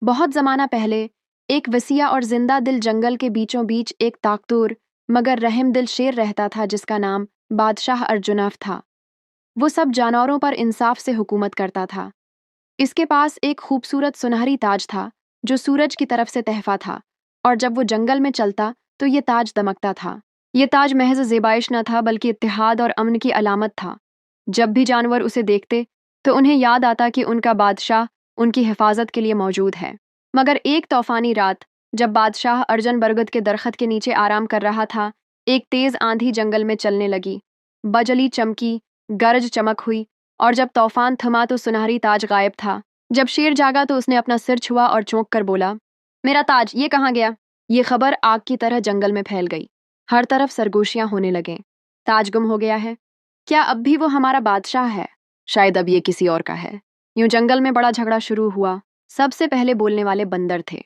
बहुत ज़माना पहले एक वसीया और जिंदा दिल जंगल के बीचों बीच एक ताकतूर मगर रहम दिल शेर रहता था जिसका नाम बादशाह अर्जुनफ था। वो सब जानवरों पर इंसाफ से हुकूमत करता था। इसके पास एक खूबसूरत सुनहरी ताज था जो सूरज की तरफ से तहफा था, और जब वो जंगल में चलता तो ये ताज दमकता था। ये ताज महज ज़ेबाइश न था बल्कि इत्तेहाद और अमन की अलामत था। जब भी जानवर उसे देखते तो उन्हें याद आता कि उनका बादशाह उनकी हिफाजत के लिए मौजूद है। मगर एक तूफानी रात, जब बादशाह अर्जन बरगद के दरख्त के नीचे आराम कर रहा था, एक तेज आंधी जंगल में चलने लगी। बजली चमकी, गरज चमक हुई, और जब तूफान थमा तो सुनहरी ताज गायब था। जब शेर जागा तो उसने अपना सिर छुआ और चौंक कर बोला, मेरा ताज ये कहाँ गया? ये खबर आग की तरह जंगल में फैल गई। हर तरफ सरगोशियां होने लगे। ताज गुम हो गया है। क्या अब भी वो हमारा बादशाह है? शायद अब ये किसी और का है। यूं जंगल में बड़ा झगड़ा शुरू हुआ। सबसे पहले बोलने वाले बंदर थे।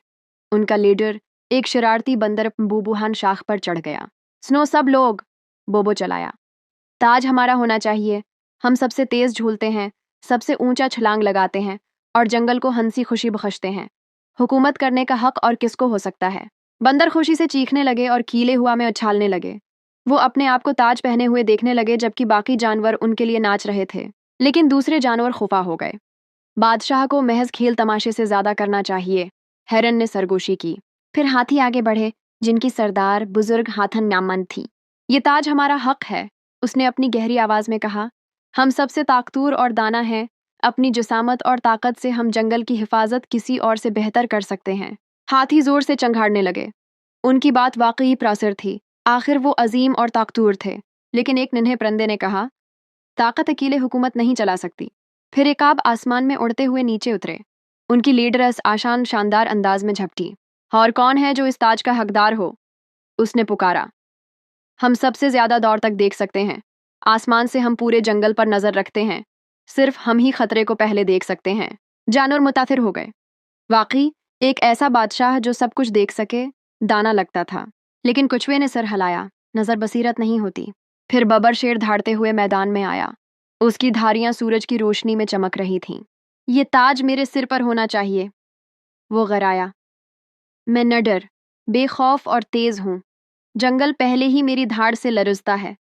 उनका लीडर, एक शरारती बंदर, बूबूहान शाख पर चढ़ गया। सुनो सब लोग, बोबो चलाया, ताज हमारा होना चाहिए। हम सबसे तेज झूलते हैं, सबसे ऊंचा छलांग लगाते हैं और जंगल को हंसी खुशी बख्शते हैं। हुकूमत करने का हक और किसको हो सकता है? बंदर खुशी से चीखने लगे और कीले हुआ में उछालने लगे। वो अपने आप को ताज पहने हुए देखने लगे जबकि बाकी जानवर उनके लिए नाच रहे थे। लेकिन दूसरे जानवर खुफा हो गए। बादशाह को महज खेल तमाशे से ज्यादा करना चाहिए, हेरन ने सरगोशी की। फिर हाथी आगे बढ़े, जिनकी सरदार बुजुर्ग हाथन नामन थी। ये ताज हमारा हक है, उसने अपनी गहरी आवाज में कहा। हम सबसे ताकतूर और दाना हैं। अपनी जिसामत और ताकत से हम जंगल की हिफाजत किसी और से बेहतर कर सकते हैं। हाथी जोर से चंघाड़ने लगे। उनकी बात वाकई प्रासर थी। आखिर वो अजीम और ताकतूर थे। लेकिन एक नन्हे परिंदे ने कहा, ताकत अकेले हुकूमत नहीं चला सकती। फिर एकाब आसमान में उड़ते हुए नीचे उतरे। उनकी लीडरस आशान शानदार अंदाज में झपटी। और कौन है जो इस ताज का हकदार हो? उसने पुकारा। हम सबसे ज्यादा दौर तक देख सकते हैं। आसमान से हम पूरे जंगल पर नजर रखते हैं। सिर्फ हम ही खतरे को पहले देख सकते हैं। जानवर मुतासिर हो गए। वाकई एक ऐसा बादशाह जो सब कुछ देख सके, दाना लगता था। लेकिन कुछवे ने सर हिलाया, नजर बसीरत नहीं होती। फिर बबर शेर धाड़ते हुए मैदान में आया। उसकी धारियां सूरज की रोशनी में चमक रही थीं। ये ताज मेरे सिर पर होना चाहिए, वो गराया। मैं निडर, बेखौफ और तेज हूं। जंगल पहले ही मेरी धाड़ से लरजता है।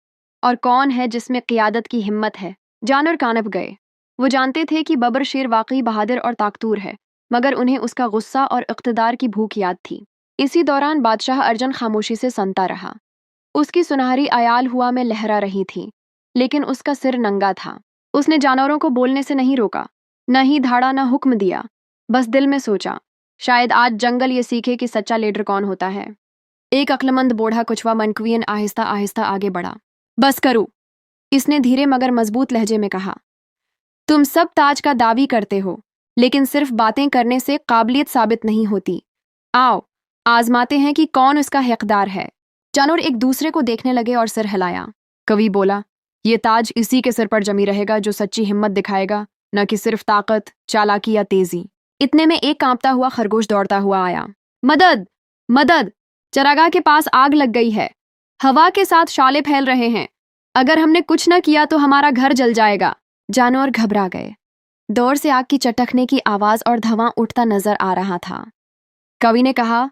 और कौन है जिसमें क़ियादत की हिम्मत है? जानवर कानप गए। वो जानते थे कि बबर शेर वाकई बहादुर और ताकतूर है, मगर उन्हें उसका गुस्सा और इक़्तिदार की भूख याद थी। इसी दौरान बादशाह अर्जन खामोशी से सुनता रहा। उसकी सुनहरी अयाल हुआ में लहरा रही थी, लेकिन उसका सिर नंगा था। उसने जानवरों को बोलने से नहीं रोका, न ही धाड़ा, न हुक्म दिया। बस दिल में सोचा, शायद आज जंगल ये सीखे कि सच्चा लीडर कौन होता है। एक अक्लमंद बूढ़ा कुछवा मनकवियन आहिस्ता आहिस्ता आगे बढ़ा। बस करो, इसने धीरे मगर मजबूत लहजे में कहा। तुम सब ताज का दावी करते हो, लेकिन सिर्फ बातें करने से काबिलियत साबित नहीं होती। आओ, आजमाते हैं कि कौन उसका हकदार है। जानवर एक दूसरे को देखने लगे और सिर हिलाया। कवि बोला, ये ताज इसी के सिर पर जमी रहेगा जो सच्ची हिम्मत दिखाएगा, न कि सिर्फ ताकत, चालाकी या तेजी। इतने में एक कांपता हुआ खरगोश दौड़ता हुआ आया। मदद, मदद, चरागाह के पास आग लग गई है। हवा के साथ शाले फैल रहे हैं। अगर हमने कुछ न किया तो हमारा घर जल जाएगा। जानवर घबरा गए। दौर से आग की चटकने की आवाज और धुआं उठता नजर आ रहा था। कवि ने कहा,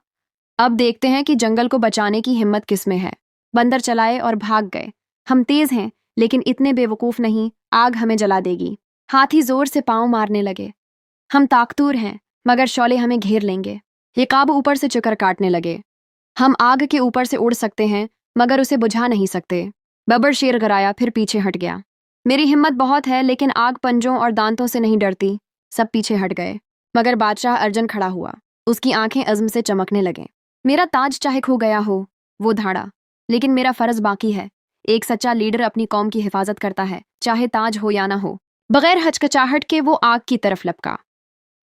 अब देखते हैं कि जंगल को बचाने की हिम्मत किसमें है। बंदर चलाए और भाग गए। हम तेज हैं, लेकिन इतने बेवकूफ नहीं, आग हमें जला देगी। हाथी जोर से पांव मारने लगे। हम ताकतूर हैं, मगर शौले हमें घेर लेंगे। हिकाब ऊपर से चक्कर काटने लगे। हम आग के ऊपर से उड़ सकते हैं, मगर उसे बुझा नहीं सकते। बबर शेर गराया, फिर पीछे हट गया। मेरी हिम्मत बहुत है, लेकिन आग पंजों और दांतों से नहीं डरती। सब पीछे हट गए, मगर बादशाह अर्जन खड़ा हुआ। उसकी आंखें अज़्म से चमकने लगे। मेरा ताज चाहे खो गया हो, वो धाड़ा, लेकिन मेरा फर्ज बाकी है। एक सच्चा लीडर अपनी कौम की हिफाजत करता है, चाहे ताज हो या ना हो। बगैर हचकचाहट के वो आग की तरफ लपका।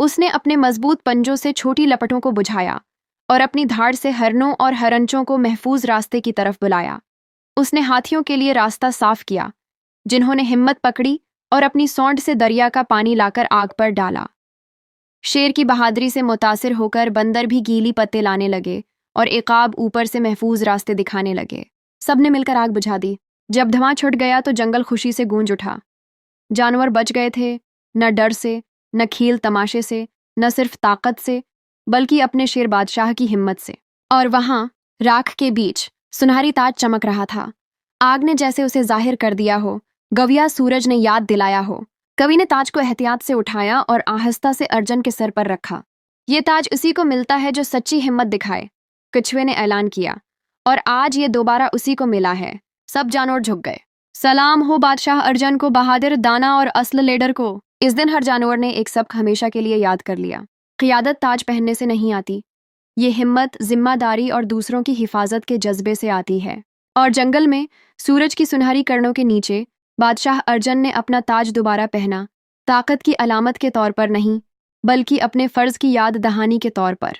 उसने अपने मजबूत पंजों से छोटी लपटों को बुझाया और अपनी धाड़ से हरनों और हरंचों को महफूज रास्ते की तरफ बुलाया। उसने हाथियों के लिए रास्ता साफ किया, जिन्होंने हिम्मत पकड़ी और अपनी सौंड से दरिया का पानी लाकर आग पर डाला। शेर की बहादुरी से मुतासिर होकर बंदर भी गीली पत्ते लाने लगे और इकाब ऊपर से महफूज रास्ते दिखाने लगे। सबने मिलकर आग बुझा दी। जब धुआं छुट गया तो जंगल खुशी से गूंज उठा। जानवर बच गए थे, न डर से, न खेल तमाशे से, न सिर्फ ताकत से, बल्कि अपने शेर बादशाह की हिम्मत से। और वहां राख के बीच सुनहरी ताज चमक रहा था। आग ने जैसे उसे जाहिर कर दिया हो, गविया सूरज ने याद दिलाया हो। कवि ने ताज को एहतियात से उठाया और आहिस्ता से अर्जुन के सर पर रखा। ये ताज उसी को मिलता है जो सच्ची हिम्मत दिखाए, कछुए ने ऐलान किया। और आज ये दोबारा उसी को मिला है। सब जानवर झुक गए। सलाम हो बादशाह अर्जुन को, बहादुर, दाना और असल लीडर को। इस दिन हर जानवर ने एक सबक हमेशा के लिए याद कर लिया। क़ियादत ताज पहनने से नहीं आती, ये हिम्मत, जिम्मेदारी और दूसरों की हिफाजत के जज्बे से आती है। और जंगल में सूरज की सुनहरी किरणों के नीचे बादशाह अर्जुन ने अपना ताज दोबारा पहना, ताकत की अलामत के तौर पर नहीं, बल्कि अपने फर्ज की याद दहानी के तौर पर।